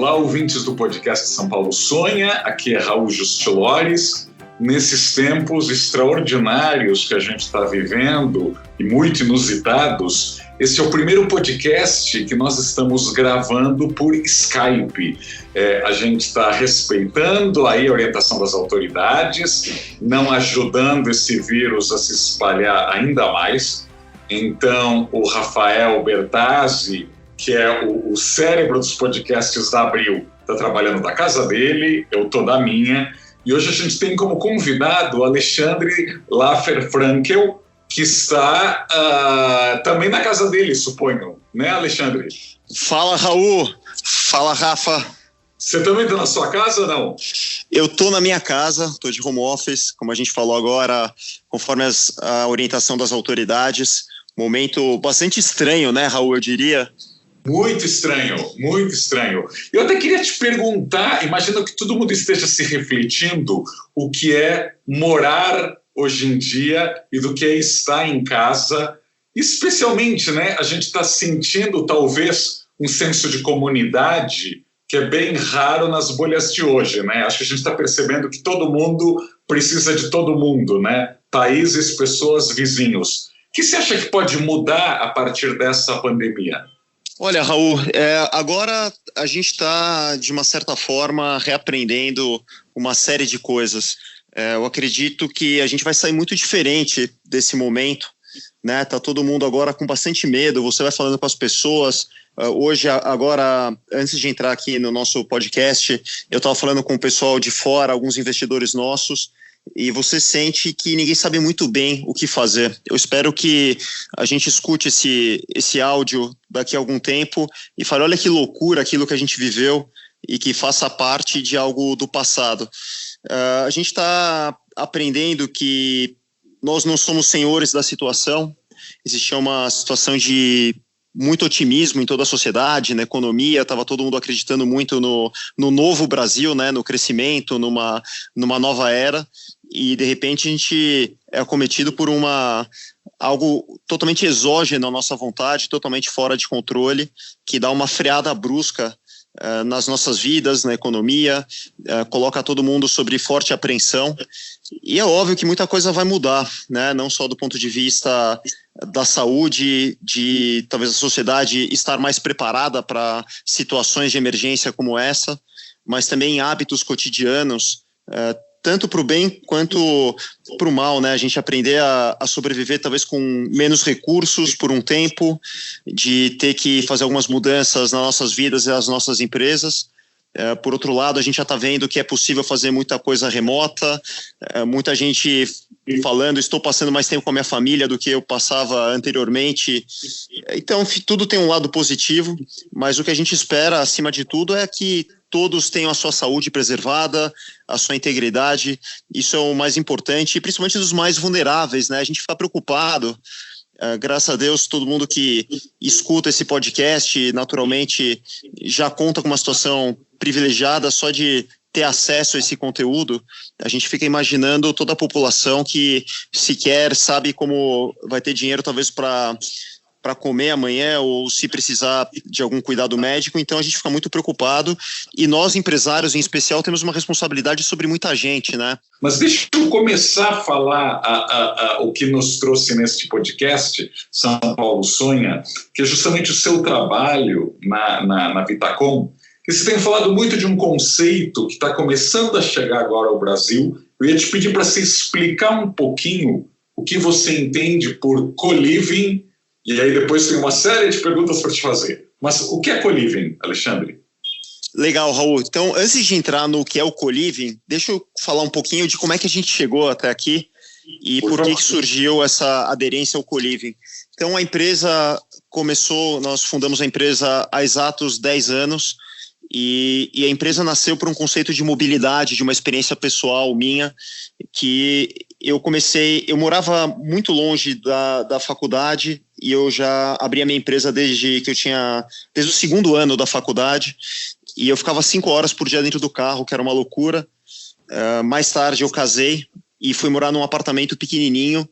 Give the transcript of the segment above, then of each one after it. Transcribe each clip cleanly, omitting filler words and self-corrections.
Olá, ouvintes do podcast São Paulo Sonha, aqui é Raul Justilores. Nesses tempos extraordinários que a gente está vivendo e muito inusitados, esse é o primeiro podcast que nós estamos gravando por Skype. A gente está respeitando aí a orientação das autoridades, não ajudando esse vírus a se espalhar ainda mais. Então, o Rafael Bertazzi, que é o cérebro dos podcasts da Abril, está trabalhando da casa dele, eu estou da minha. E hoje a gente tem como convidado o Alexandre Laffer-Frankel, que está também na casa dele, suponho, né, Alexandre? Fala, Raul. Fala, Rafa. Você também está na sua casa ou não? Eu estou na minha casa, estou de home office, como a gente falou agora, conforme a orientação das autoridades. Momento bastante estranho, né, Raul, eu diria. Muito estranho, muito estranho. Eu até queria te perguntar, imagino que todo mundo esteja se refletindo o que é morar hoje em dia e do que é estar em casa. Especialmente, né, a gente está sentindo talvez um senso de comunidade que é bem raro nas bolhas de hoje, né? Acho que a gente está percebendo que todo mundo precisa de todo mundo, né? Países, pessoas, vizinhos. O que você acha que pode mudar a partir dessa pandemia? Olha, Raul, agora a gente está, de uma certa forma, reaprendendo uma série de coisas. Eu acredito que a gente vai sair muito diferente desse momento, né? Tá todo mundo agora com bastante medo, você vai falando com as pessoas. Hoje, agora, antes de entrar aqui no nosso podcast, eu estava falando com o pessoal de fora, alguns investidores nossos, e você sente que ninguém sabe muito bem o que fazer. Eu espero que a gente escute esse áudio daqui a algum tempo e fale, olha que loucura aquilo que a gente viveu e que faça parte de algo do passado. A gente está aprendendo que nós não somos senhores da situação. Existia uma situação de muito otimismo em toda a sociedade, na economia, estava todo mundo acreditando muito no novo Brasil, né, no crescimento, numa nova era. E de repente a gente é acometido por algo totalmente exógeno à nossa vontade, totalmente fora de controle, que dá uma freada brusca nas nossas vidas, na economia, coloca todo mundo sobre forte apreensão. E é óbvio que muita coisa vai mudar, né? Não só do ponto de vista da saúde, de talvez a sociedade estar mais preparada para situações de emergência como essa, mas também hábitos cotidianos, tanto para o bem quanto para o mal, né? A gente aprender a sobreviver talvez com menos recursos por um tempo, de ter que fazer algumas mudanças nas nossas vidas e nas nossas empresas. Por outro lado, a gente já está vendo que é possível fazer muita coisa remota, muita gente falando, estou passando mais tempo com a minha família do que eu passava anteriormente. Então, tudo tem um lado positivo, mas o que a gente espera, acima de tudo, é que todos tenham a sua saúde preservada, a sua integridade. Isso é o mais importante, principalmente dos mais vulneráveis, né? A gente fica preocupado. Graças a Deus, todo mundo que escuta esse podcast, naturalmente, já conta com uma situação privilegiada só de ter acesso a esse conteúdo. A gente fica imaginando toda a população que sequer sabe como vai ter dinheiro, talvez, para comer amanhã ou se precisar de algum cuidado médico. Então a gente fica muito preocupado e nós, empresários em especial, temos uma responsabilidade sobre muita gente, né? Mas deixa eu começar a falar o que nos trouxe neste podcast, São Paulo Sonha, que é justamente o seu trabalho na Vitacom. E você tem falado muito de um conceito que está começando a chegar agora ao Brasil. Eu ia te pedir para você explicar um pouquinho o que você entende por co-living. E aí depois tem uma série de perguntas para te fazer. Mas o que é co-living, Alexandre? Legal, Raul. Então, antes de entrar no que é o co-living, deixa eu falar um pouquinho de como é que a gente chegou até aqui e por que surgiu essa aderência ao co-living. Então, a empresa começou, nós fundamos a empresa há exatos 10 anos e a empresa nasceu por um conceito de mobilidade, de uma experiência pessoal minha, que eu morava muito longe da faculdade e eu já abri a minha empresa desde o segundo ano da faculdade e eu ficava 5 horas por dia dentro do carro, que era uma loucura. Mais tarde eu casei e fui morar num apartamento pequenininho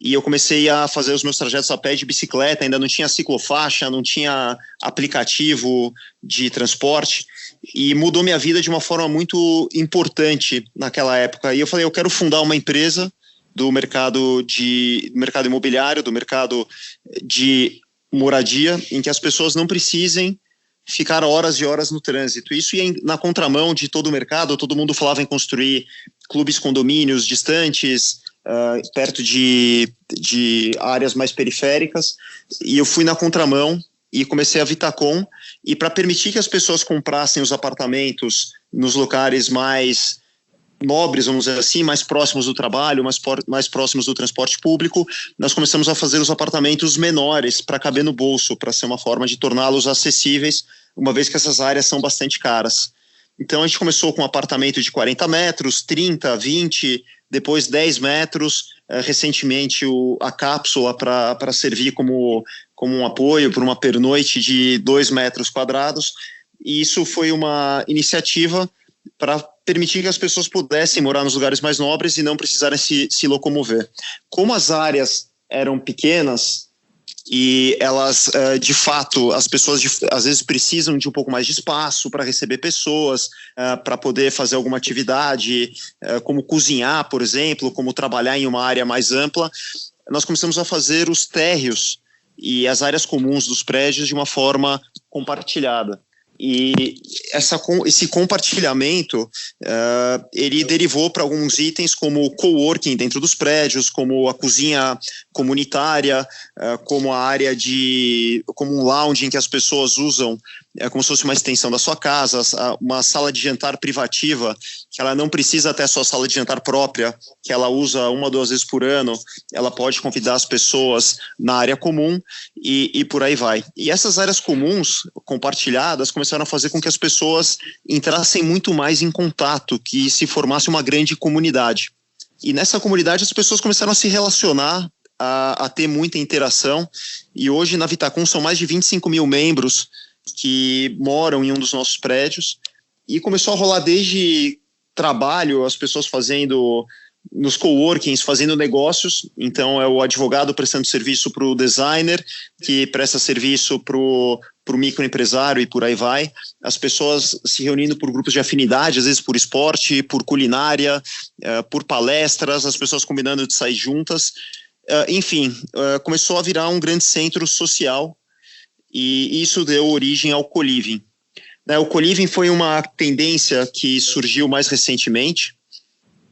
e eu comecei a fazer os meus trajetos a pé de bicicleta, ainda não tinha ciclofaixa, não tinha aplicativo de transporte, e mudou minha vida de uma forma muito importante naquela época. E eu falei, eu quero fundar uma empresa do mercado imobiliário, do mercado de moradia, em que as pessoas não precisem ficar horas e horas no trânsito. Isso ia na contramão de todo o mercado, todo mundo falava em construir clubes, condomínios distantes, perto de áreas mais periféricas, e eu fui na contramão e comecei a Vitacom, e para permitir que as pessoas comprassem os apartamentos nos locais mais nobres, vamos dizer assim, mais próximos do trabalho, mais próximos do transporte público, nós começamos a fazer os apartamentos menores para caber no bolso, para ser uma forma de torná-los acessíveis, uma vez que essas áreas são bastante caras. Então a gente começou com um apartamento de 40 metros, 30, 20, depois 10 metros, recentemente a cápsula para servir como um apoio para uma pernoite de 2 metros quadrados, e isso foi uma iniciativa para permitir que as pessoas pudessem morar nos lugares mais nobres e não precisarem se locomover. Como as áreas eram pequenas e elas, de fato, as pessoas às vezes precisam de um pouco mais de espaço para receber pessoas, para poder fazer alguma atividade, como cozinhar, por exemplo, como trabalhar em uma área mais ampla, nós começamos a fazer os térreos e as áreas comuns dos prédios de uma forma compartilhada. E esse compartilhamento, ele derivou para alguns itens como coworking dentro dos prédios, como a cozinha comunitária, como a área como um lounge em que as pessoas usam como se fosse uma extensão da sua casa, uma sala de jantar privativa, que ela não precisa ter a sua sala de jantar própria, que ela usa 1 ou 2 vezes por ano, ela pode convidar as pessoas na área comum e por aí vai. E essas áreas comuns, compartilhadas, começaram a fazer com que as pessoas entrassem muito mais em contato, que se formasse uma grande comunidade. E nessa comunidade as pessoas começaram a se relacionar, a ter muita interação, e hoje na Vitacom são mais de 25 mil membros que moram em um dos nossos prédios, e começou a rolar desde trabalho, as pessoas fazendo nos coworkings, fazendo negócios. Então é o advogado prestando serviço para o designer, que presta serviço para o microempresário, e por aí vai. As pessoas se reunindo por grupos de afinidade, às vezes por esporte, por culinária, por palestras, as pessoas combinando de sair juntas. Enfim, começou a virar um grande centro social, e isso deu origem ao co-living. O co-living foi uma tendência que surgiu mais recentemente,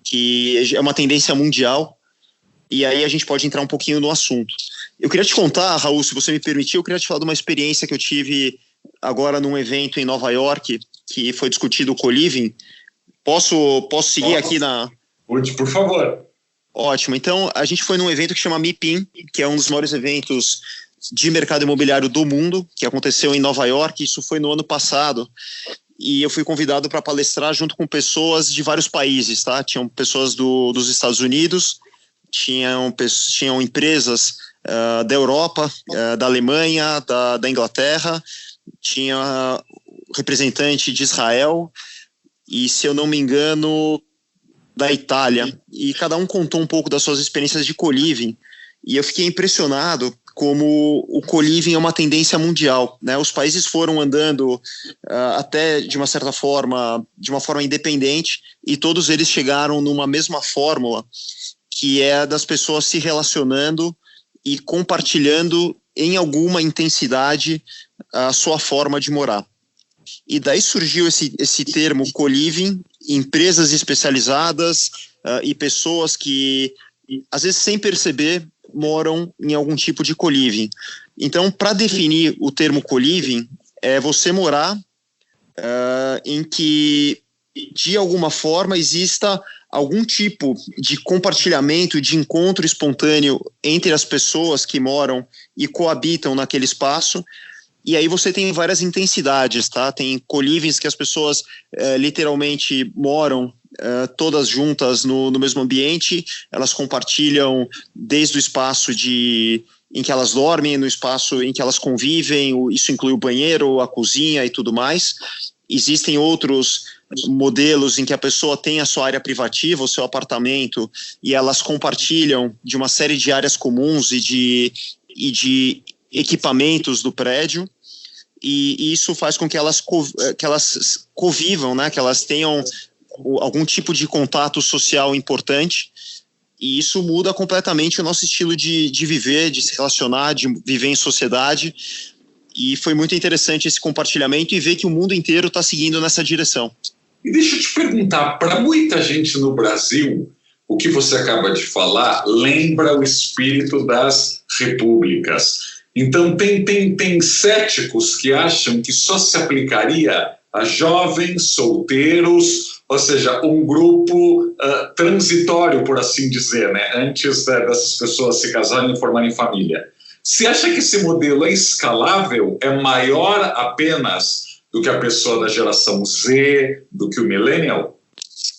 que é uma tendência mundial, e aí a gente pode entrar um pouquinho no assunto. Eu queria te contar, Raul, se você me permitir, eu queria te falar de uma experiência que eu tive agora num evento em Nova York, que foi discutido o co-living. Posso seguir aqui na... Por favor. Ótimo. Então, a gente foi num evento que chama MIPIM, que é um dos maiores eventos de mercado imobiliário do mundo, que aconteceu em Nova York. Isso foi no ano passado, e eu fui convidado para palestrar junto com pessoas de vários países, tá? Tinham pessoas dos Estados Unidos, tinham empresas da Europa, da Alemanha, da Inglaterra, tinha representante de Israel e, se eu não me engano, da Itália, e cada um contou um pouco das suas experiências de co-living, e eu fiquei impressionado como o co-living é uma tendência mundial, né? Os países foram andando até de uma certa forma, de uma forma independente, e todos eles chegaram numa mesma fórmula, que é a das pessoas se relacionando e compartilhando em alguma intensidade a sua forma de morar. E daí surgiu esse termo co-living, empresas especializadas e pessoas que, às vezes sem perceber, moram em algum tipo de co-living. Então, para definir o termo co-living, é você morar em que, de alguma forma, exista algum tipo de compartilhamento, de encontro espontâneo entre as pessoas que moram e coabitam naquele espaço. E aí você tem várias intensidades, tá? Tem co-livings que as pessoas literalmente moram todas juntas no mesmo ambiente, elas compartilham desde o espaço em que elas dormem, no espaço em que elas convivem, isso inclui o banheiro, a cozinha e tudo mais. Existem outros modelos em que a pessoa tem a sua área privativa, o seu apartamento, e elas compartilham de uma série de áreas comuns e de equipamentos do prédio, e isso faz com que elas convivam, né, que elas tenham algum tipo de contato social importante, e isso muda completamente o nosso estilo de viver, de se relacionar, de viver em sociedade. E foi muito interessante esse compartilhamento e ver que o mundo inteiro está seguindo nessa direção. E deixa eu te perguntar, para muita gente no Brasil, o que você acaba de falar lembra o espírito das repúblicas. Então tem céticos que acham que só se aplicaria a jovens, solteiros, ou seja, um grupo transitório, por assim dizer, né? Antes dessas pessoas se casarem e formarem família. Você acha que esse modelo é escalável, é maior apenas do que a pessoa da geração Z, do que o millennial?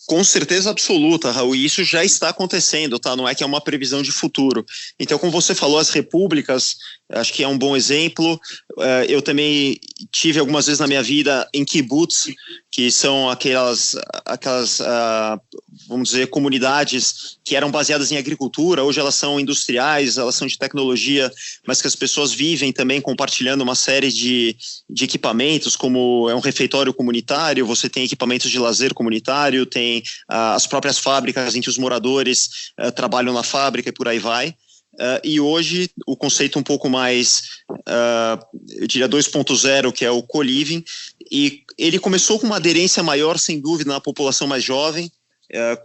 Com certeza absoluta, Raul, e isso já está acontecendo, tá? Não é que é uma previsão de futuro. Então, como você falou, as repúblicas, acho que é um bom exemplo. Eu também tive algumas vezes na minha vida em kibbutz, que são aquelas vamos dizer, comunidades que eram baseadas em agricultura. Hoje elas são industriais, elas são de tecnologia, mas que as pessoas vivem também compartilhando uma série de equipamentos, como é um refeitório comunitário, você tem equipamentos de lazer comunitário, tem as próprias fábricas em que os moradores trabalham na fábrica e por aí vai. E hoje o conceito um pouco mais, eu diria 2.0, que é o co-living, e ele começou com uma aderência maior, sem dúvida, na população mais jovem,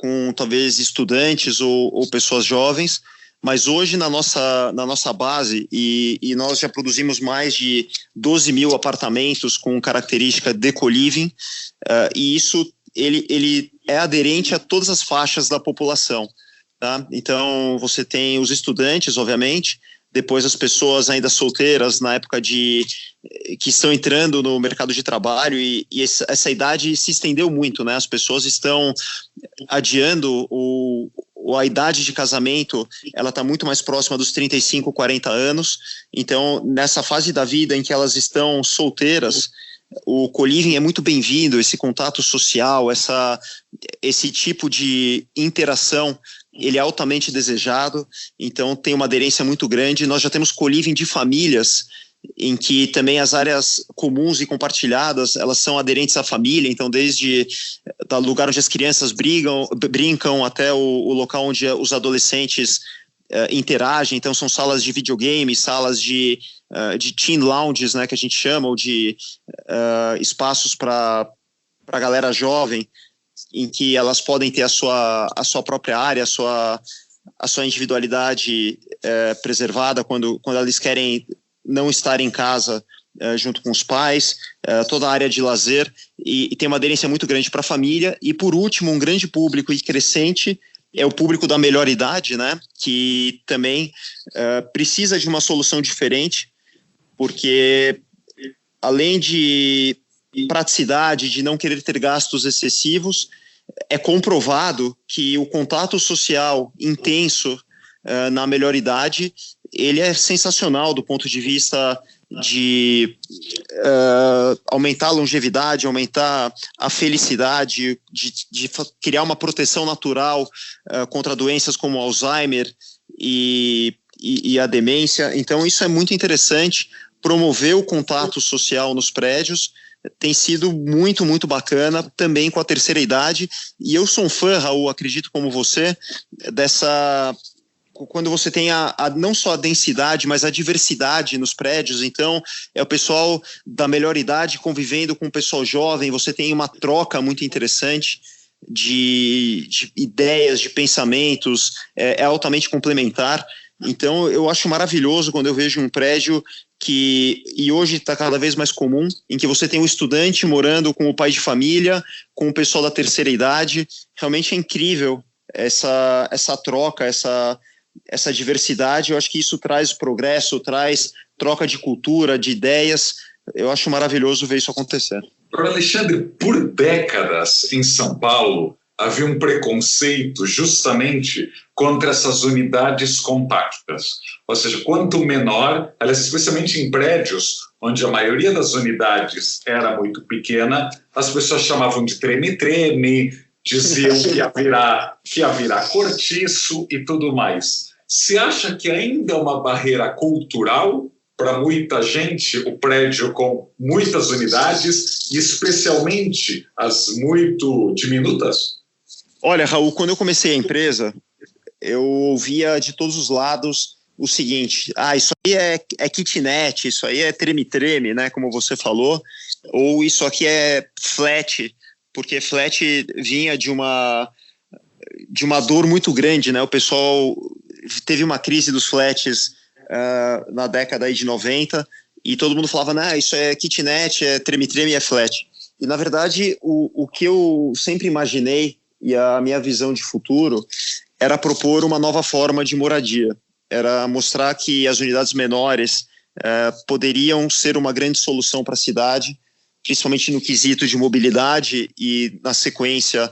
com talvez estudantes ou pessoas jovens, mas hoje na nossa base, e nós já produzimos mais de 12 mil apartamentos com característica de co-living, e isso ele é aderente a todas as faixas da população. Tá? Então, você tem os estudantes, obviamente, depois as pessoas ainda solteiras, na época que estão entrando no mercado de trabalho, e essa idade se estendeu muito, né? As pessoas estão adiando a idade de casamento, ela está muito mais próxima dos 35, 40 anos. Então, nessa fase da vida em que elas estão solteiras, o co-living é muito bem-vindo, esse contato social, esse tipo de interação, ele é altamente desejado, então tem uma aderência muito grande. Nós já temos co-living de famílias, em que também as áreas comuns e compartilhadas, elas são aderentes à família, então desde o lugar onde as crianças brincam até o local onde os adolescentes interagem. Então são salas de videogame, salas de teen lounges, né, que a gente chama, ou de espaços para a galera jovem, em que elas podem ter a sua própria área, a sua individualidade preservada quando elas querem não estar em casa junto com os pais, toda a área de lazer, e tem uma aderência muito grande para a família. E por último, um grande público e crescente é o público da melhor idade, né, que também precisa de uma solução diferente, porque além de praticidade, de não querer ter gastos excessivos, é comprovado que o contato social intenso na melhor idade, ele é sensacional do ponto de vista de aumentar a longevidade, aumentar a felicidade, de criar uma proteção natural contra doenças como Alzheimer e a demência. Então isso é muito interessante. Promover o contato social nos prédios tem sido muito, muito bacana, também com a terceira idade. E eu sou um fã, Raul, acredito como você, quando você tem não só a densidade, mas a diversidade nos prédios. Então é o pessoal da melhor idade convivendo com o pessoal jovem, você tem uma troca muito interessante de ideias, de pensamentos, é altamente complementar. Então eu acho maravilhoso quando eu vejo um prédio e hoje está cada vez mais comum, em que você tem um estudante morando com o pai de família, com o pessoal da terceira idade. Realmente é incrível essa troca, essa diversidade. Eu acho que isso traz progresso, traz troca de cultura, de ideias. Eu acho maravilhoso ver isso acontecer. Agora, Alexandre, por décadas em São Paulo, havia um preconceito justamente contra essas unidades compactas. Ou seja, quanto menor, aliás, especialmente em prédios, onde a maioria das unidades era muito pequena, as pessoas chamavam de treme-treme, diziam que ia virar cortiço e tudo mais. Você acha que ainda é uma barreira cultural para muita gente o prédio com muitas unidades, e especialmente as muito diminutas? Olha, Raul, quando eu comecei a empresa, eu ouvia de todos os lados o seguinte: isso aí é kitnet, isso aí é treme-treme, né, como você falou, ou isso aqui é flat, porque flat vinha de uma dor muito grande, né? O pessoal teve uma crise dos flats na década aí de 90, e todo mundo falava, isso é kitnet, é treme-treme, é flat. E, na verdade, o que eu sempre imaginei, e a minha visão de futuro, era propor uma nova forma de moradia. Era mostrar que as unidades menores poderiam ser uma grande solução para a cidade, principalmente no quesito de mobilidade e, na sequência,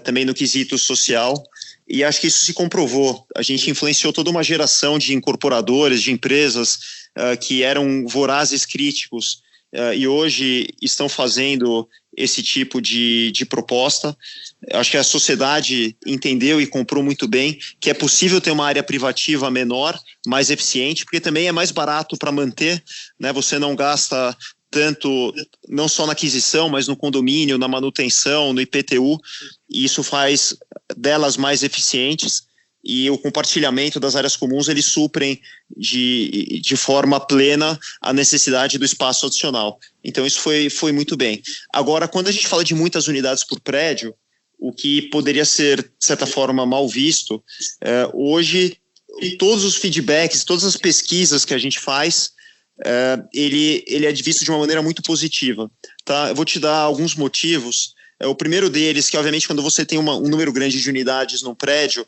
também no quesito social. E acho que isso se comprovou. A gente influenciou toda uma geração de incorporadores, de empresas que eram vorazes críticos e hoje estão fazendo esse tipo de proposta. Acho que a sociedade entendeu e comprou muito bem que é possível ter uma área privativa menor, mais eficiente, porque também é mais barato para manter, né? Você não gasta tanto, não só na aquisição, mas no condomínio, na manutenção, no IPTU, e isso faz delas mais eficientes, e o compartilhamento das áreas comuns, eles suprem de forma plena a necessidade do espaço adicional. Então isso foi muito bem. Agora, quando a gente fala de muitas unidades por prédio, o que poderia ser, de certa forma, mal visto, hoje, todos os feedbacks, todas as pesquisas que a gente faz, ele é visto de uma maneira muito positiva. Tá? Eu vou te dar alguns motivos. O primeiro deles, que obviamente quando você tem um número grande de unidades num prédio,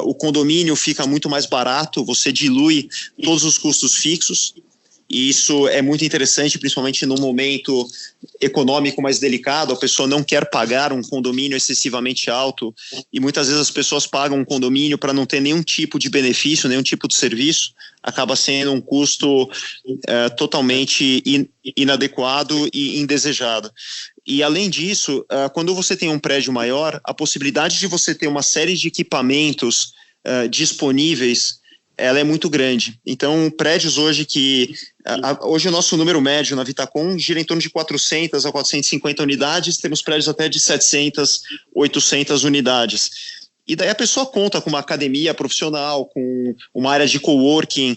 o condomínio fica muito mais barato, você dilui todos os custos fixos, e isso é muito interessante, principalmente num momento econômico mais delicado. A pessoa não quer pagar um condomínio excessivamente alto, e muitas vezes as pessoas pagam um condomínio para não ter nenhum tipo de benefício, nenhum tipo de serviço. Acaba sendo um custo totalmente inadequado e indesejado. E, além disso, quando você tem um prédio maior, a possibilidade de você ter uma série de equipamentos disponíveis, ela é muito grande. Então, prédios hoje hoje o nosso número médio na Vitacom gira em torno de 400 a 450 unidades, temos prédios até de 700, 800 unidades. E daí a pessoa conta com uma academia profissional, com uma área de coworking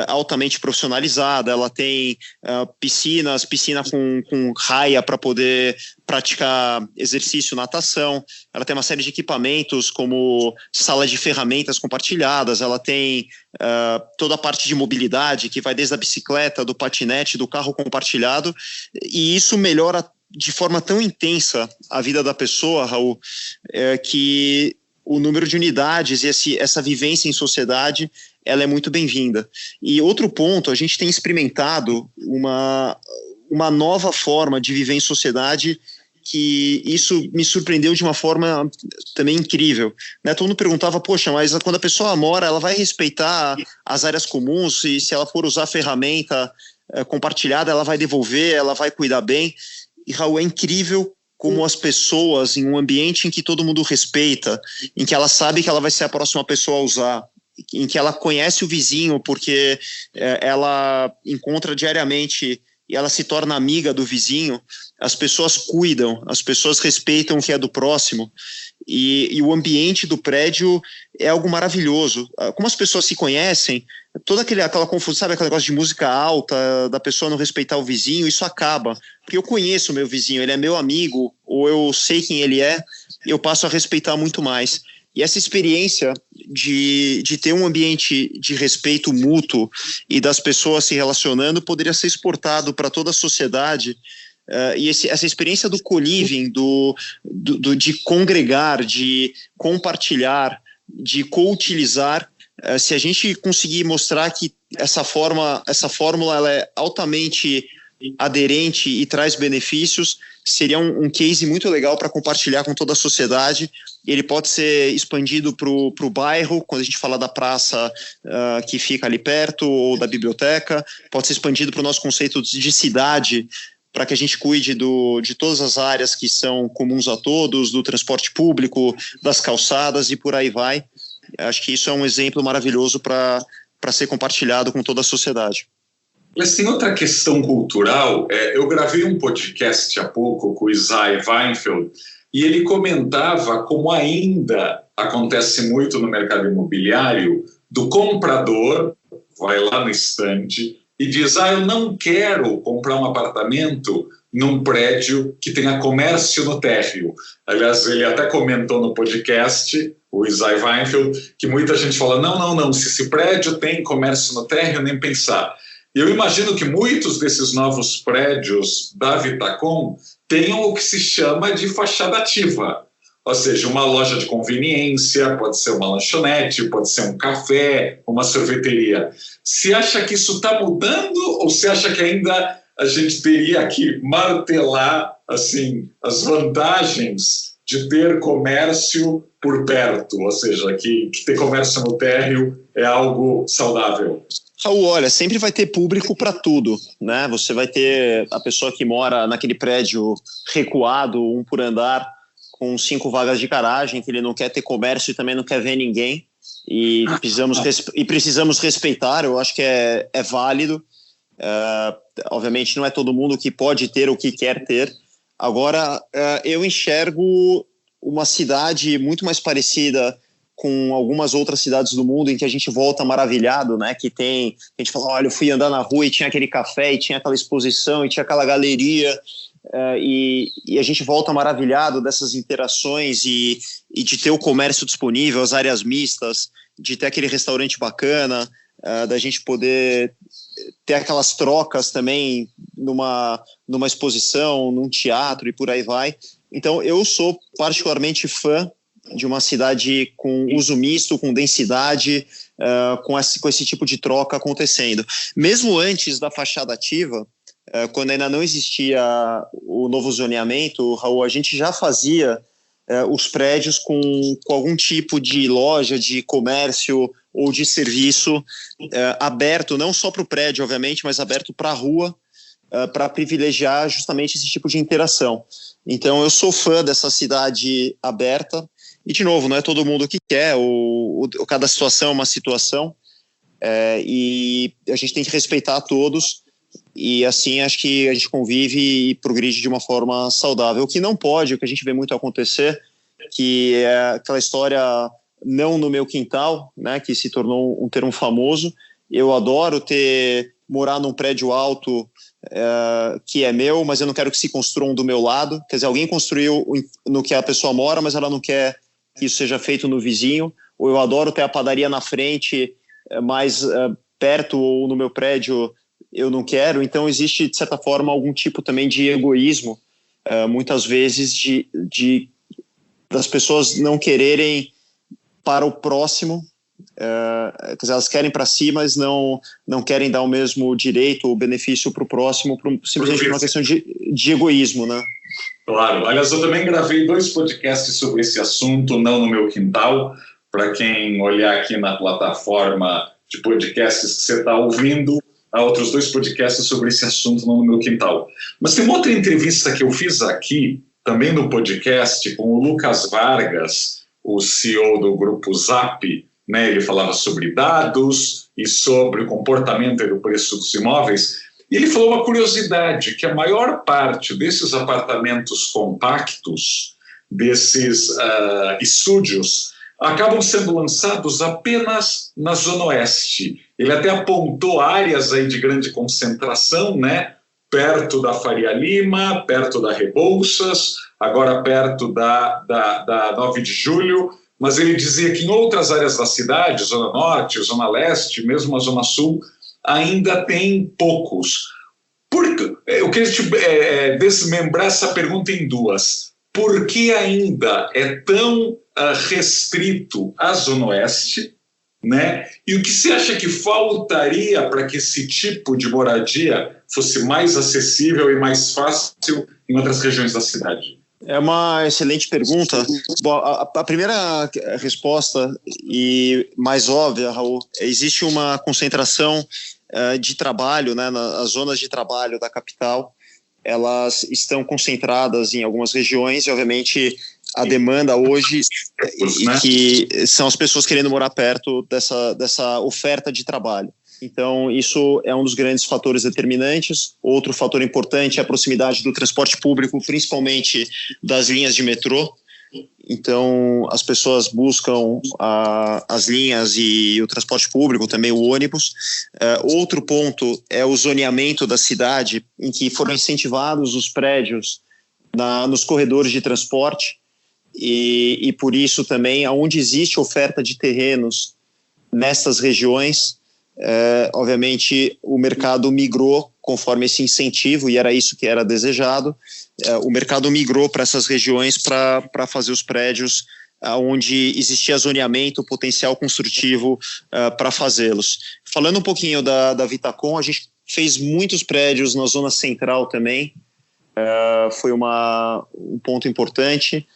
altamente profissionalizada, ela tem piscina com raia para poder praticar exercício, natação, ela tem uma série de equipamentos como sala de ferramentas compartilhadas, ela tem toda a parte de mobilidade que vai desde a bicicleta, do patinete, do carro compartilhado, e isso melhora de forma tão intensa a vida da pessoa, Raul, que o número de unidades e essa vivência em sociedade, ela é muito bem-vinda. E outro ponto, a gente tem experimentado uma nova forma de viver em sociedade, que isso me surpreendeu de uma forma também incrível. Né? Todo mundo perguntava, poxa, mas quando a pessoa mora, ela vai respeitar as áreas comuns, e se ela for usar ferramenta compartilhada, ela vai devolver, ela vai cuidar bem. E, Raul, é incrível como as pessoas, em um ambiente em que todo mundo respeita, em que ela sabe que ela vai ser a próxima pessoa a usar, em que ela conhece o vizinho porque ela encontra diariamente e ela se torna amiga do vizinho, as pessoas cuidam, as pessoas respeitam o que é do próximo, e o ambiente do prédio é algo maravilhoso. Como as pessoas se conhecem, toda aquela confusão, sabe, aquele negócio de música alta, da pessoa não respeitar o vizinho, isso acaba, porque eu conheço o meu vizinho, ele é meu amigo, ou eu sei quem ele é, eu passo a respeitar muito mais. E essa experiência de ter um ambiente de respeito mútuo e das pessoas se relacionando poderia ser exportado para toda a sociedade. E essa experiência do co-living, de congregar, de compartilhar, de co-utilizar, se a gente conseguir mostrar que essa fórmula ela é altamente aderente e traz benefícios, seria um case muito legal para compartilhar com toda a sociedade. Ele pode ser expandido para o bairro, quando a gente fala da praça que fica ali perto, ou da biblioteca, pode ser expandido para o nosso conceito de cidade, para que a gente cuide de todas as áreas que são comuns a todos, do transporte público, das calçadas e por aí vai. Acho que isso é um exemplo maravilhoso para ser compartilhado com toda a sociedade. Mas tem outra questão cultural. Eu gravei um podcast há pouco com o Isai Weinfeld e ele comentava como ainda acontece muito no mercado imobiliário do comprador, vai lá no estande e diz, eu não quero comprar um apartamento num prédio que tenha comércio no térreo. Aliás, ele até comentou no podcast, o Isai Weinfeld, que muita gente fala, não, se esse prédio tem comércio no térreo, nem pensar. Eu imagino que muitos desses novos prédios da Vitacom tenham o que se chama de fachada ativa, ou seja, uma loja de conveniência, pode ser uma lanchonete, pode ser um café, uma sorveteria. Você acha que isso está mudando ou você acha que ainda a gente teria que martelar assim, as vantagens de ter comércio por perto, ou seja, que ter comércio no térreo é algo saudável? Raul, olha, sempre vai ter público para tudo, né? Você vai ter a pessoa que mora naquele prédio recuado, um por andar, com 5 vagas de garagem, que ele não quer ter comércio e também não quer ver ninguém, e precisamos respeitar. Eu acho que é válido. Obviamente não é todo mundo que pode ter ou que quer ter. Agora, eu enxergo uma cidade muito mais parecida com algumas outras cidades do mundo em que a gente volta maravilhado, né? Que tem, a gente fala, olha, eu fui andar na rua e tinha aquele café, e tinha aquela exposição, e tinha aquela galeria, e a gente volta maravilhado dessas interações e de ter o comércio disponível, as áreas mistas, de ter aquele restaurante bacana, da gente poder ter aquelas trocas também numa exposição, num teatro e por aí vai. Então, eu sou particularmente fã de uma cidade com uso misto, com densidade, com esse tipo de troca acontecendo. Mesmo antes da fachada ativa, quando ainda não existia o novo zoneamento, Raul, a gente já fazia os prédios com algum tipo de loja, de comércio ou de serviço aberto, não só para o prédio, obviamente, mas aberto para a rua, para privilegiar justamente esse tipo de interação. Então, eu sou fã dessa cidade aberta. E, de novo, não é todo mundo que quer, cada situação é uma situação, e a gente tem que respeitar todos, e assim acho que a gente convive e progride de uma forma saudável. O que não pode, o que a gente vê muito acontecer, que é aquela história não no meu quintal, né, que se tornou um termo famoso. Eu adoro morar num prédio alto que é meu, mas eu não quero que se construam do meu lado. Quer dizer, alguém construiu no que a pessoa mora, mas ela não quer que isso seja feito no vizinho. Ou eu adoro ter a padaria na frente, mais perto ou no meu prédio eu não quero. Então existe, de certa forma, algum tipo também de egoísmo, muitas vezes das pessoas não quererem para o próximo, quer dizer, elas querem para si, mas não querem dar o mesmo direito ou benefício para o próximo, simplesmente por uma questão de egoísmo, né? Claro. Aliás, eu também gravei 2 podcasts sobre esse assunto, não no meu quintal. Para quem olhar aqui na plataforma de podcasts que você está ouvindo, há outros 2 podcasts sobre esse assunto, não no meu quintal. Mas tem uma outra entrevista que eu fiz aqui, também no podcast, com o Lucas Vargas, o CEO do Grupo Zap, né? Ele falava sobre dados e sobre o comportamento e o preço dos imóveis. E ele falou uma curiosidade, que a maior parte desses apartamentos compactos, desses estúdios, acabam sendo lançados apenas na Zona Oeste. Ele até apontou áreas aí de grande concentração, né? Perto da Faria Lima, perto da Rebouças, agora perto da 9 de Julho, mas ele dizia que em outras áreas da cidade, Zona Norte, Zona Leste, mesmo a Zona Sul, ainda tem poucos. Eu queria desmembrar essa pergunta em 2. Por que ainda é tão restrito a Zona Oeste, né? E o que você acha que faltaria para que esse tipo de moradia fosse mais acessível e mais fácil em outras regiões da cidade? É uma excelente pergunta. Bom, a primeira resposta, e mais óbvia, Raul, existe uma concentração de trabalho, né, nas zonas de trabalho da capital. Elas estão concentradas em algumas regiões e, obviamente, a demanda hoje, que são as pessoas querendo morar perto dessa oferta de trabalho. Então, isso é um dos grandes fatores determinantes. Outro fator importante é a proximidade do transporte público, principalmente das linhas de metrô. Então, as pessoas buscam as linhas e o transporte público, também o ônibus. Outro ponto é o zoneamento da cidade, em que foram incentivados os prédios nos corredores de transporte e por isso também, onde existe oferta de terrenos nessas regiões, obviamente o mercado migrou conforme esse incentivo, e era isso que era desejado. O mercado migrou para essas regiões para fazer os prédios onde existia zoneamento, potencial construtivo para fazê-los. Falando um pouquinho da Vitacom, a gente fez muitos prédios na zona central também, foi um ponto importante.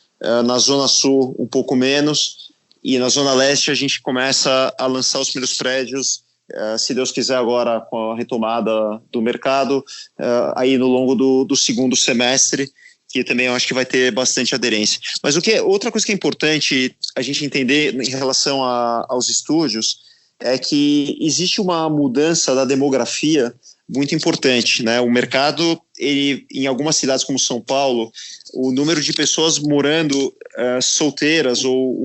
Na zona sul um pouco menos, e na zona leste a gente começa a lançar os primeiros prédios, se Deus quiser agora com a retomada do mercado, aí no longo do segundo semestre, que também eu acho que vai ter bastante aderência. Mas outra coisa que é importante a gente entender em relação aos estúdios é que existe uma mudança da demografia muito importante, né? O mercado, em algumas cidades como São Paulo, o número de pessoas morando solteiras ou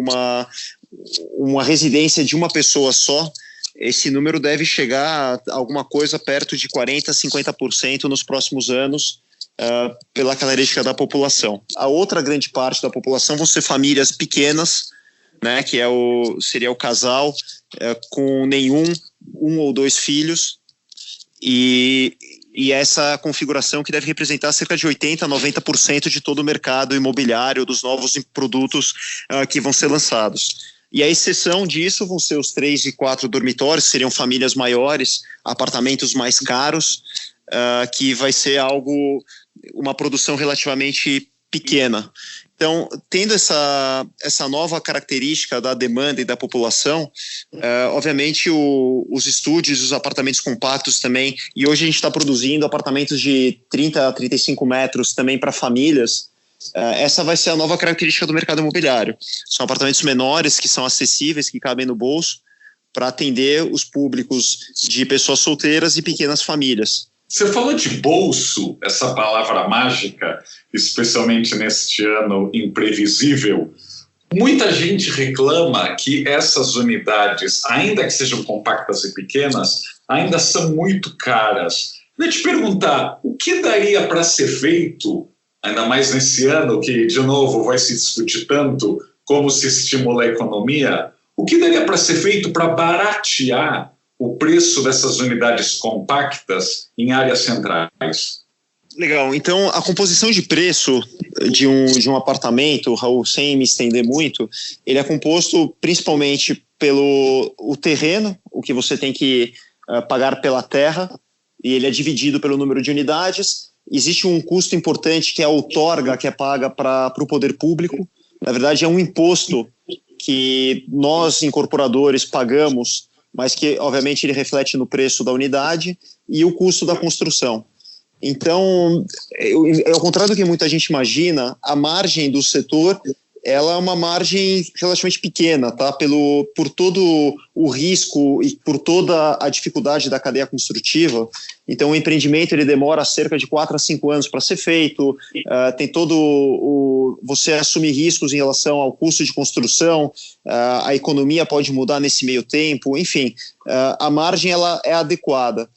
uma residência de uma pessoa só, esse número deve chegar a alguma coisa perto de 40%, 50% nos próximos anos, pela característica da população. A outra grande parte da população vão ser famílias pequenas, né, que seria o casal com um ou dois filhos, e essa configuração que deve representar cerca de 80% a 90% de todo o mercado imobiliário, dos novos produtos que vão ser lançados. E a exceção disso vão ser os 3 e 4 dormitórios, seriam famílias maiores, apartamentos mais caros, que vai ser uma produção relativamente pequena. Então, tendo essa nova característica da demanda e da população, obviamente os estúdios, os apartamentos compactos também, e hoje a gente está produzindo apartamentos de 30 a 35 metros também para famílias. Essa vai ser a nova característica do mercado imobiliário. São apartamentos menores, que são acessíveis, que cabem no bolso, para atender os públicos de pessoas solteiras e pequenas famílias. Você falou de bolso, essa palavra mágica, especialmente neste ano imprevisível. Muita gente reclama que essas unidades, ainda que sejam compactas e pequenas, ainda são muito caras. Eu ia te perguntar, o que daria para ser feito, ainda mais nesse ano que, de novo, vai se discutir tanto como se estimula a economia, o que daria para ser feito para baratear o preço dessas unidades compactas em áreas centrais? Legal, então a composição de preço de um apartamento, Raul, sem me estender muito, ele é composto principalmente pelo terreno, o que você tem que pagar pela terra, e ele é dividido pelo número de unidades. Existe um custo importante que é a outorga, que é paga para o poder público. Na verdade, é um imposto que nós, incorporadores, pagamos, mas que, obviamente, ele reflete no preço da unidade e o custo da construção. Então, ao contrário do que muita gente imagina, a margem do setor, ela é uma margem relativamente pequena, tá? Por todo o risco e por toda a dificuldade da cadeia construtiva. Então, o empreendimento ele demora cerca de 4 a 5 anos para ser feito, tem você assume riscos em relação ao custo de construção, a economia pode mudar nesse meio tempo, enfim, a margem ela é adequada.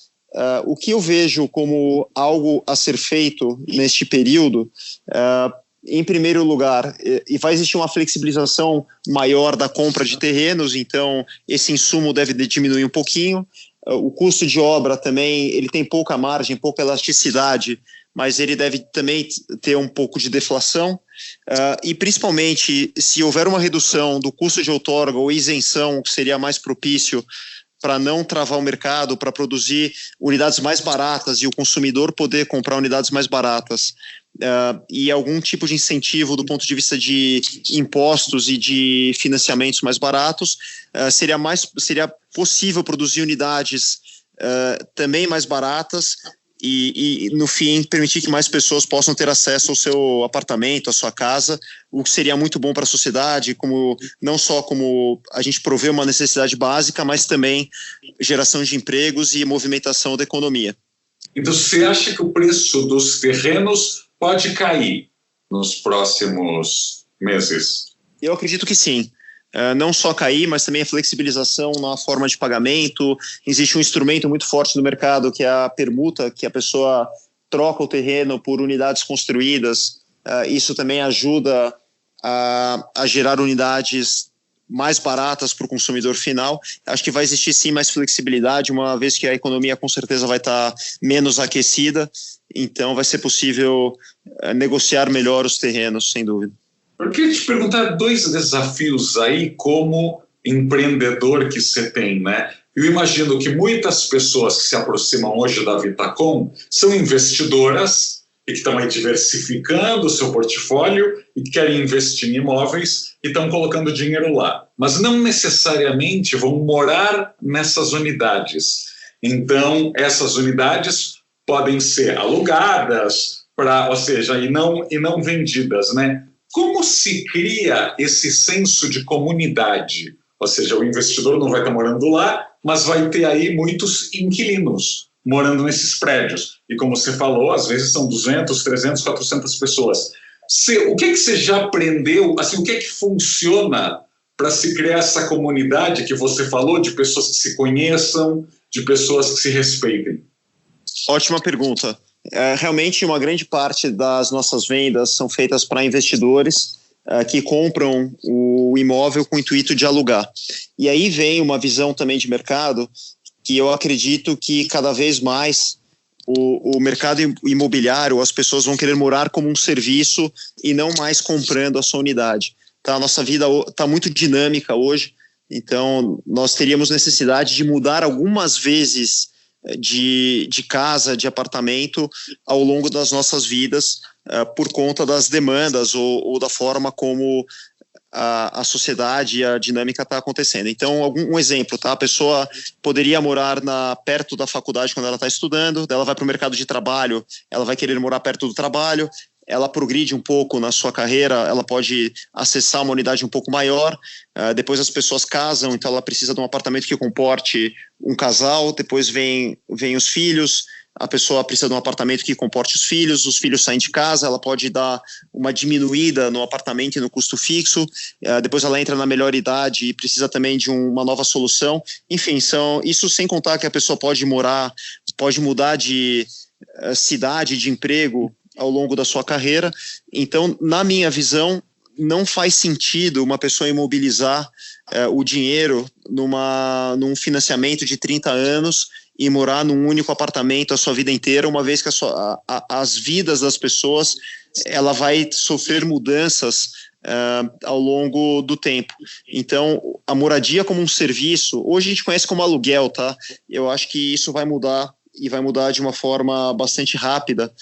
O que eu vejo como algo a ser feito neste período, em primeiro lugar, e vai existir uma flexibilização maior da compra de terrenos, então esse insumo deve diminuir um pouquinho. O custo de obra também, ele tem pouca margem, pouca elasticidade, mas ele deve também ter um pouco de deflação, e principalmente se houver uma redução do custo de outorga ou isenção, que seria mais propício para não travar o mercado, para produzir unidades mais baratas e o consumidor poder comprar unidades mais baratas, e algum tipo de incentivo do ponto de vista de impostos e de financiamentos mais baratos, seria possível produzir unidades também mais baratas e, no fim, permitir que mais pessoas possam ter acesso ao seu apartamento, à sua casa, o que seria muito bom para a sociedade, não só como a gente prover uma necessidade básica, mas também geração de empregos e movimentação da economia. Então, você acha que o preço dos terrenos pode cair nos próximos meses? Eu acredito que sim. Não só cair, mas também a flexibilização na forma de pagamento. Existe um instrumento muito forte no mercado, que é a permuta, que a pessoa troca o terreno por unidades construídas. Isso também ajuda a gerar unidades mais baratas para o consumidor final. Acho que vai existir sim mais flexibilidade, uma vez que a economia com certeza vai estar menos aquecida, então vai ser possível negociar melhor os terrenos, sem dúvida. Eu queria te perguntar 2 desafios aí como empreendedor que você tem, né? Eu imagino que muitas pessoas que se aproximam hoje da Vitacom são investidoras e que estão aí diversificando o seu portfólio e que querem investir em imóveis e estão colocando dinheiro lá. Mas não necessariamente vão morar nessas unidades. Então, essas unidades podem ser alugadas, ou seja, e não vendidas, né? Como se cria esse senso de comunidade? Ou seja, o investidor não vai estar morando lá, mas vai ter aí muitos inquilinos morando nesses prédios. E como você falou, às vezes são 200, 300, 400 pessoas. O que você já aprendeu? Assim, o que funciona para se criar essa comunidade que você falou, de pessoas que se conheçam, de pessoas que se respeitem? Ótima pergunta. Realmente, uma grande parte das nossas vendas são feitas para investidores que compram o imóvel com o intuito de alugar. E aí vem uma visão também de mercado que eu acredito que cada vez mais o mercado imobiliário, as pessoas vão querer morar como um serviço e não mais comprando a sua unidade. Tá? A nossa vida está muito dinâmica hoje, então nós teríamos necessidade de mudar algumas vezes de casa, de apartamento ao longo das nossas vidas por conta das demandas ou da forma como a sociedade e a dinâmica está acontecendo. Então, um exemplo, tá? A pessoa poderia morar perto da faculdade quando ela está estudando, ela vai para o mercado de trabalho, ela vai querer morar perto do trabalho, ela progride um pouco na sua carreira, ela pode acessar uma unidade um pouco maior, depois as pessoas casam, então ela precisa de um apartamento que comporte um casal, depois vem os filhos, a pessoa precisa de um apartamento que comporte os filhos saem de casa, ela pode dar uma diminuída no apartamento e no custo fixo, depois ela entra na melhor idade e precisa também de uma nova solução. Enfim, isso sem contar que a pessoa pode mudar de cidade, de emprego ao longo da sua carreira. Então, na minha visão, não faz sentido uma pessoa imobilizar o dinheiro num financiamento de 30 anos e morar num único apartamento a sua vida inteira, uma vez que as vidas das pessoas ela vai sofrer mudanças ao longo do tempo. Então, a moradia como um serviço, hoje a gente conhece como aluguel, tá? Eu acho que isso vai mudar e vai mudar de uma forma bastante rápida.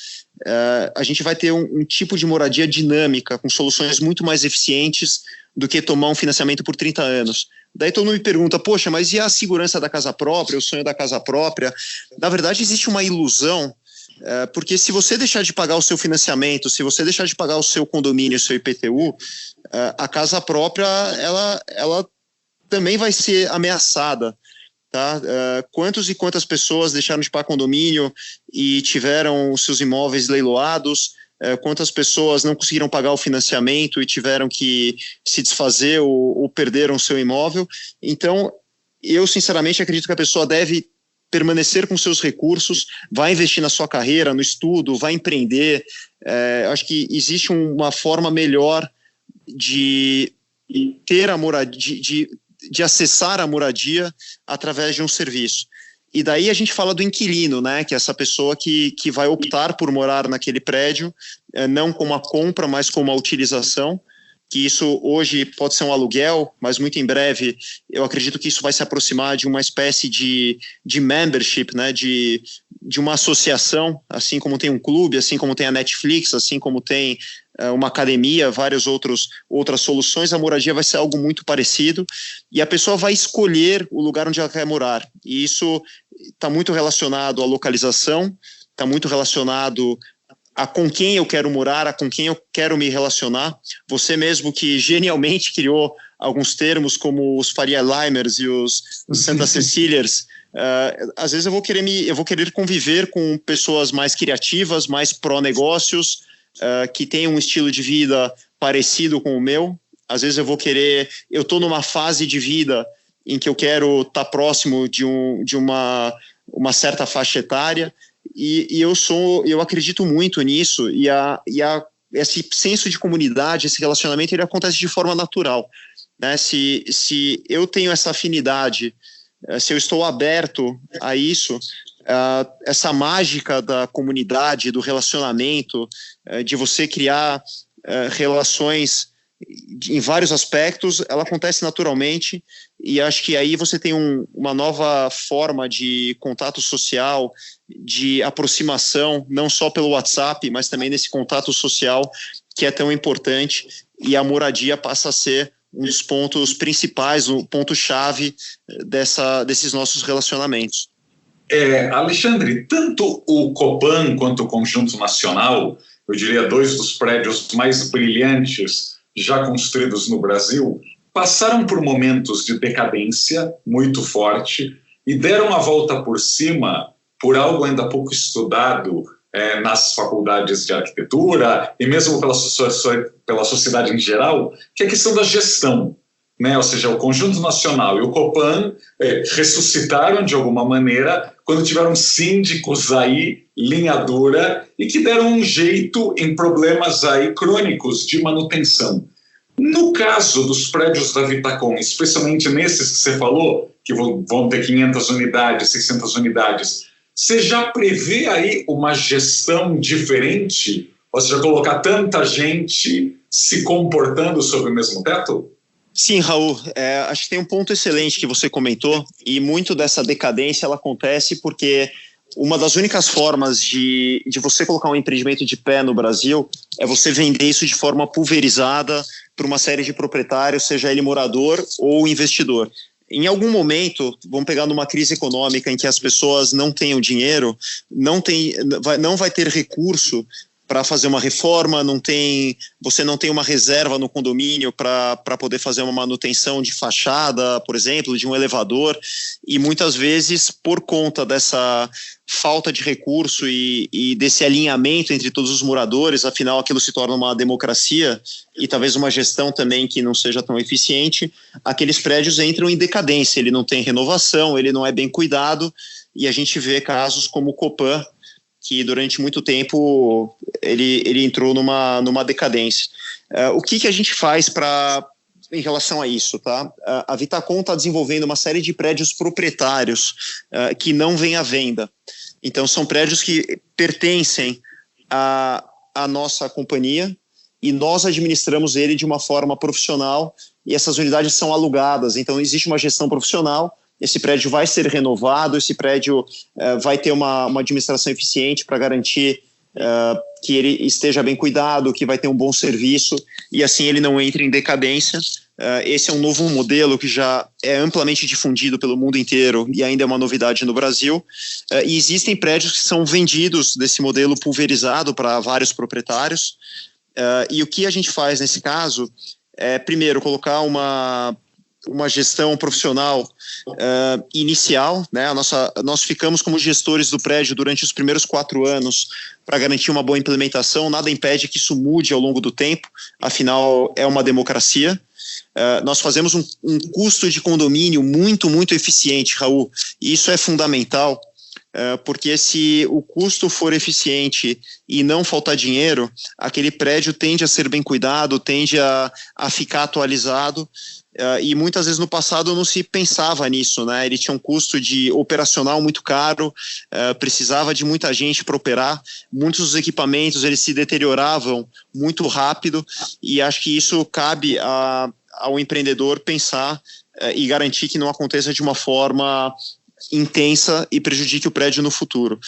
A gente vai ter um tipo de moradia dinâmica, com soluções muito mais eficientes do que tomar um financiamento por 30 anos. Daí todo mundo me pergunta, poxa, mas e a segurança da casa própria, o sonho da casa própria? Na verdade, existe uma ilusão, porque se você deixar de pagar o seu financiamento, se você deixar de pagar o seu condomínio, o seu IPTU, a casa própria, ela também vai ser ameaçada. Tá? Quantos e quantas pessoas deixaram de pagar condomínio e tiveram os seus imóveis leiloados? Quantas pessoas não conseguiram pagar o financiamento e tiveram que se desfazer ou perderam o seu imóvel? Então, eu sinceramente acredito que a pessoa deve permanecer com seus recursos, vai investir na sua carreira, no estudo, vai empreender. Acho que existe uma forma melhor de ter a moradia, de acessar a moradia através de um serviço. E daí a gente fala do inquilino, né, que é essa pessoa que vai optar por morar naquele prédio, não como uma compra, mas como uma utilização, que isso hoje pode ser um aluguel, mas muito em breve eu acredito que isso vai se aproximar de uma espécie de membership, né, de uma associação, assim como tem um clube, assim como tem a Netflix, assim como tem uma academia, várias outras soluções. A moradia vai ser algo muito parecido e a pessoa vai escolher o lugar onde ela quer morar. E isso está muito relacionado à localização, está muito relacionado a com quem eu quero morar, a com quem eu quero me relacionar. Você mesmo que genialmente criou alguns termos como os Faria Limers e os Santa Cecílias, às vezes eu vou querer conviver com pessoas mais criativas, mais pró-negócios, que têm um estilo de vida parecido com o meu. Às vezes eu estou numa fase de vida em que eu quero estar próximo de uma certa faixa etária, e eu acredito muito nisso, e esse senso de comunidade, esse relacionamento, ele acontece de forma natural, né? Se eu tenho essa afinidade, se eu estou aberto a isso, essa mágica da comunidade, do relacionamento, de você criar relações em vários aspectos, ela acontece naturalmente, e acho que aí você tem uma nova forma de contato social, de aproximação, não só pelo WhatsApp, mas também nesse contato social que é tão importante, e a moradia passa a ser um dos pontos principais, o ponto-chave desses nossos relacionamentos. Alexandre, tanto o Copan quanto o Conjunto Nacional, eu diria 2 dos prédios mais brilhantes já construídos no Brasil, passaram por momentos de decadência muito forte e deram a volta por cima por algo ainda pouco estudado nas faculdades de arquitetura e mesmo pela sociedade em geral, que é a questão da gestão, né? Ou seja, o Conjunto Nacional e o Copan ressuscitaram de alguma maneira quando tiveram síndicos aí, linha dura, e que deram um jeito em problemas aí crônicos de manutenção. No caso dos prédios da Vitacom, especialmente nesses que você falou, que vão ter 500 unidades, 600 unidades, você já prevê aí uma gestão diferente? Ou seja, colocar tanta gente se comportando sob o mesmo teto? Sim, Raul, acho que tem um ponto excelente que você comentou, e muito dessa decadência ela acontece porque uma das únicas formas de você colocar um empreendimento de pé no Brasil é você vender isso de forma pulverizada para uma série de proprietários, seja ele morador ou investidor. Em algum momento, vamos pegar numa crise econômica em que as pessoas não tenham dinheiro, não vai ter recurso para fazer uma reforma, você não tem uma reserva no condomínio para poder fazer uma manutenção de fachada, por exemplo, de um elevador, e muitas vezes, por conta dessa falta de recurso e desse alinhamento entre todos os moradores, afinal aquilo se torna uma democracia e talvez uma gestão também que não seja tão eficiente, aqueles prédios entram em decadência, ele não tem renovação, ele não é bem cuidado, e a gente vê casos como o Copan, que durante muito tempo ele entrou numa decadência. O que a gente faz em relação a isso? Tá? A Vitacom está desenvolvendo uma série de prédios proprietários que não vêm à venda. Então, são prédios que pertencem à nossa companhia e nós administramos ele de uma forma profissional, e essas unidades são alugadas. Então, existe uma gestão profissional. Esse prédio vai ser renovado, esse prédio vai ter uma administração eficiente para garantir que ele esteja bem cuidado, que vai ter um bom serviço, e assim ele não entre em decadência. Esse é um novo modelo que já é amplamente difundido pelo mundo inteiro e ainda é uma novidade no Brasil. E existem prédios que são vendidos desse modelo pulverizado para vários proprietários. E o que a gente faz nesse caso é, primeiro, colocar uma gestão profissional inicial, né? Nós ficamos como gestores do prédio durante os primeiros 4 anos para garantir uma boa implementação. Nada impede que isso mude ao longo do tempo, afinal é uma democracia. Nós fazemos um custo de condomínio muito, muito eficiente, Raul, e isso é fundamental, porque se o custo for eficiente e não faltar dinheiro, aquele prédio tende a ser bem cuidado, tende a ficar atualizado. e muitas vezes no passado não se pensava nisso, né? Ele tinha um custo de operacional muito caro, precisava de muita gente para operar, muitos dos equipamentos eles se deterioravam muito rápido, e acho que isso cabe ao empreendedor pensar e garantir que não aconteça de uma forma intensa e prejudique o prédio no futuro.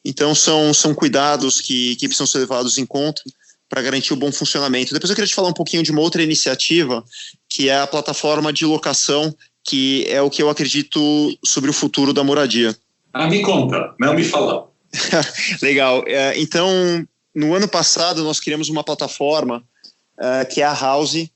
Então são cuidados que precisam ser levados em conta para garantir o bom funcionamento. Depois eu queria te falar um pouquinho de uma outra iniciativa, que é a plataforma de locação, que é o que eu acredito sobre o futuro da moradia. Me conta, não me fala. Legal. Então, no ano passado, nós criamos uma plataforma que é a House,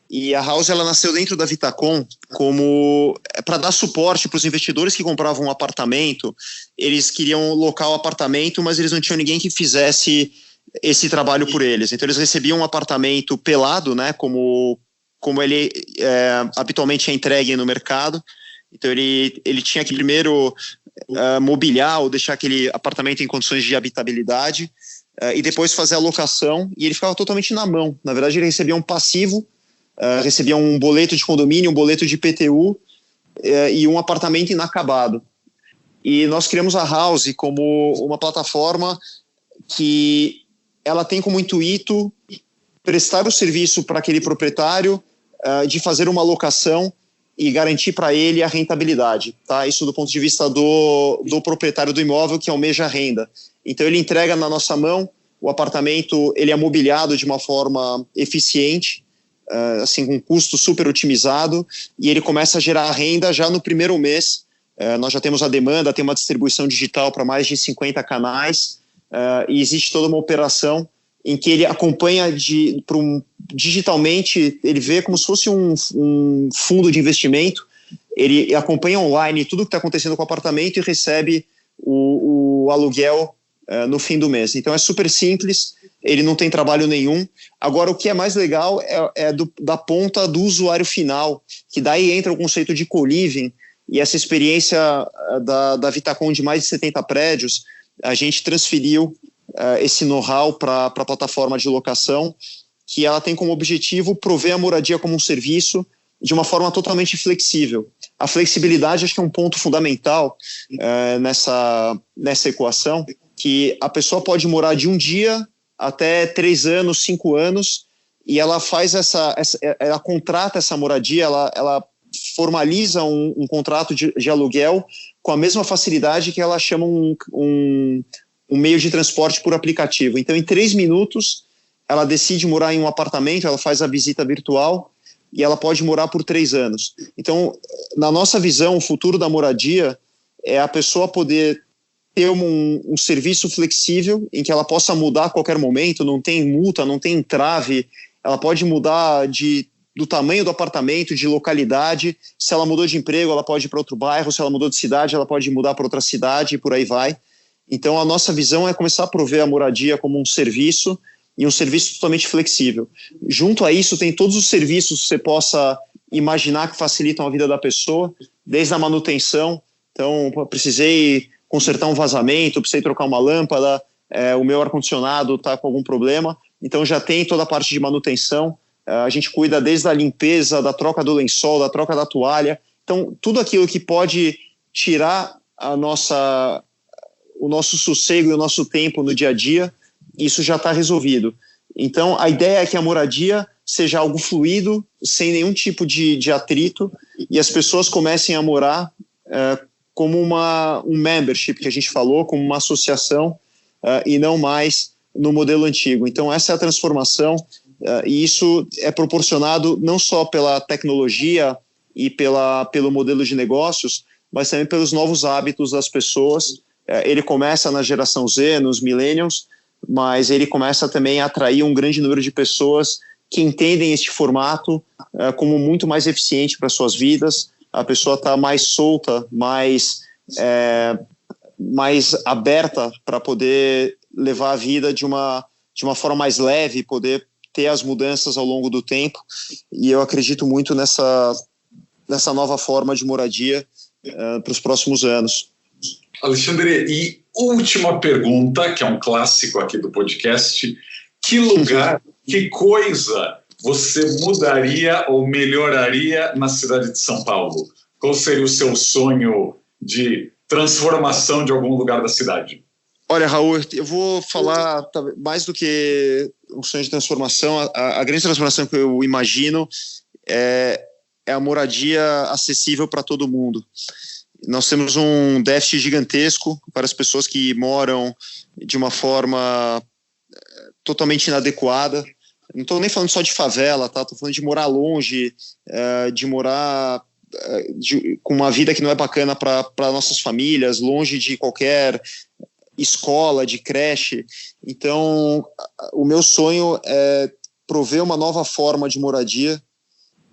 e a House ela nasceu dentro da Vitacom como para dar suporte para os investidores que compravam um apartamento. Eles queriam locar o apartamento, mas eles não tinham ninguém que fizesse esse trabalho por eles. Então eles recebiam um apartamento pelado, né, como ele habitualmente é entregue no mercado. Então ele tinha que primeiro mobiliar ou deixar aquele apartamento em condições de habitabilidade e depois fazer a locação, e ele ficava totalmente na mão. Na verdade ele recebia um passivo, recebia um boleto de condomínio, um boleto de IPTU e um apartamento inacabado. E nós criamos a House como uma plataforma que ela tem como intuito prestar o serviço para aquele proprietário de fazer uma locação e garantir para ele a rentabilidade, tá? Isso do ponto de vista do proprietário do imóvel que almeja a renda. Então ele entrega na nossa mão, o apartamento ele é mobiliado de uma forma eficiente, assim, com um custo super otimizado, e ele começa a gerar renda já no primeiro mês. Nós já temos a demanda, tem uma distribuição digital para mais de 50 canais, e existe toda uma operação em que ele acompanha digitalmente, ele vê como se fosse um fundo de investimento, ele acompanha online tudo o que está acontecendo com o apartamento e recebe o aluguel no fim do mês. Então é super simples, ele não tem trabalho nenhum. Agora, o que é mais legal é da ponta do usuário final, que daí entra o conceito de co-living, e essa experiência da Vitacom de mais de 70 prédios, a gente transferiu esse know-how para a plataforma de locação, que ela tem como objetivo prover a moradia como um serviço de uma forma totalmente flexível. A flexibilidade acho que é um ponto fundamental nessa equação, que a pessoa pode morar de um dia até 3 anos, 5 anos, e ela faz ela contrata essa moradia, ela formaliza um contrato de aluguel com a mesma facilidade que ela chama um meio de transporte por aplicativo. Então, em 3 minutos, ela decide morar em um apartamento, ela faz a visita virtual e ela pode morar por 3 anos. Então, na nossa visão, o futuro da moradia é a pessoa poder ter um serviço flexível em que ela possa mudar a qualquer momento, não tem multa, não tem entrave, ela pode mudar do tamanho do apartamento, de localidade. Se ela mudou de emprego, ela pode ir para outro bairro, se ela mudou de cidade, ela pode mudar para outra cidade e por aí vai. Então a nossa visão é começar a prover a moradia como um serviço, e um serviço totalmente flexível. Junto a isso tem todos os serviços que você possa imaginar que facilitam a vida da pessoa, desde a manutenção. Então, precisei consertar um vazamento, precisei trocar uma lâmpada, o meu ar-condicionado está com algum problema, então já tem toda a parte de manutenção. A gente cuida desde a limpeza, da troca do lençol, da troca da toalha. Então, tudo aquilo que pode tirar o nosso sossego e o nosso tempo no dia a dia, isso já está resolvido. Então, a ideia é que a moradia seja algo fluido, sem nenhum tipo de atrito, e as pessoas comecem a morar como um membership, que a gente falou, como uma associação, e não mais no modelo antigo. Então, essa é a transformação, e isso é proporcionado não só pela tecnologia e pelo modelo de negócios, mas também pelos novos hábitos das pessoas. Ele começa na geração Z, nos millennials, mas ele começa também a atrair um grande número de pessoas que entendem este formato como muito mais eficiente para suas vidas. A pessoa está mais solta, mais aberta para poder levar a vida de uma forma mais leve, poder ter as mudanças ao longo do tempo. E eu acredito muito nessa nova forma de moradia para os próximos anos. Alexandre, e última pergunta, que é um clássico aqui do podcast: que lugar, que coisa você mudaria ou melhoraria na cidade de São Paulo? Qual seria o seu sonho de transformação de algum lugar da cidade? Olha, Raul, eu vou falar mais do que um sonho de transformação. A grande transformação que eu imagino é a moradia acessível para todo mundo. Nós temos um déficit gigantesco para as pessoas que moram de uma forma totalmente inadequada. Não estou nem falando só de favela, tá? Estou falando de morar longe, de morar com uma vida que não é bacana para nossas famílias, longe de qualquer escola, de creche. Então, o meu sonho é prover uma nova forma de moradia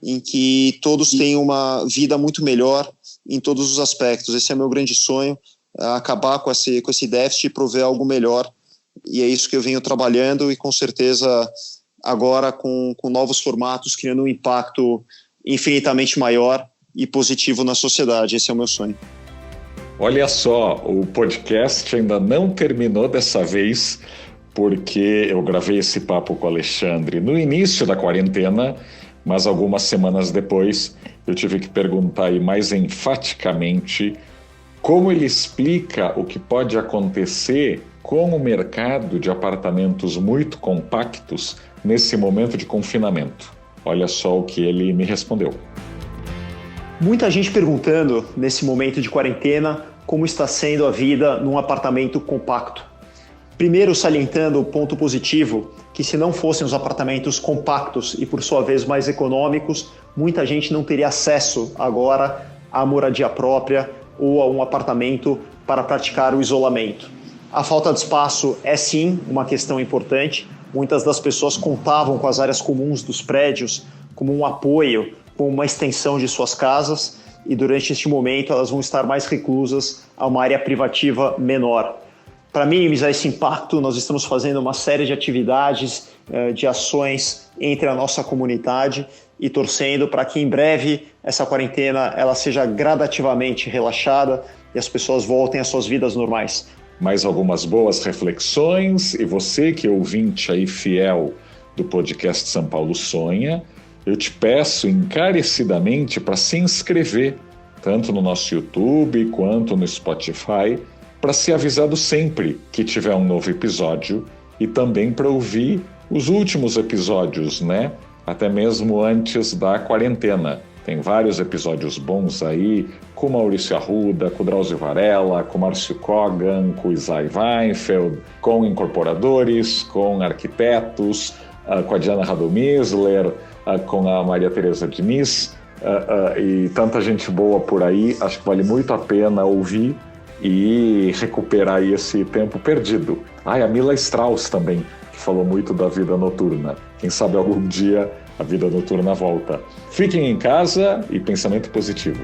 em que todos tenham uma vida muito melhor em todos os aspectos. Esse é meu grande sonho, acabar com esse déficit e prover algo melhor. E é isso que eu venho trabalhando e, com certeza, agora com novos formatos, criando um impacto infinitamente maior e positivo na sociedade. Esse é o meu sonho. Olha só, o podcast ainda não terminou dessa vez, porque eu gravei esse papo com o Alexandre no início da quarentena, mas algumas semanas depois eu tive que perguntar aí mais enfaticamente como ele explica o que pode acontecer com o mercado de apartamentos muito compactos nesse momento de confinamento. Olha só o que ele me respondeu. Muita gente perguntando, nesse momento de quarentena, como está sendo a vida num apartamento compacto. Primeiro, salientando o ponto positivo, que se não fossem os apartamentos compactos e, por sua vez, mais econômicos, muita gente não teria acesso agora à moradia própria ou a um apartamento para praticar o isolamento. A falta de espaço é, sim, uma questão importante. Muitas das pessoas contavam com as áreas comuns dos prédios como um apoio, como uma extensão de suas casas, e durante este momento elas vão estar mais reclusas a uma área privativa menor. Para minimizar esse impacto, nós estamos fazendo uma série de atividades, de ações entre a nossa comunidade e torcendo para que em breve essa quarentena ela seja gradativamente relaxada e as pessoas voltem às suas vidas normais. Mais algumas boas reflexões, e você que é ouvinte aí fiel do podcast São Paulo Sonha, eu te peço encarecidamente para se inscrever, tanto no nosso YouTube quanto no Spotify, para ser avisado sempre que tiver um novo episódio e também para ouvir os últimos episódios, né? Até mesmo antes da quarentena. Tem vários episódios bons aí, com Maurício Arruda, com Drauzio Varela, com Márcio Kogan, com Isai Weinfeld, com incorporadores, com arquitetos, com a Diana Radomisler, com a Maria Tereza Diniz, e tanta gente boa por aí. Acho que vale muito a pena ouvir e recuperar aí esse tempo perdido. A Mila Strauss também, que falou muito da vida noturna. Quem sabe algum dia a vida noturna volta. Fiquem em casa e pensamento positivo.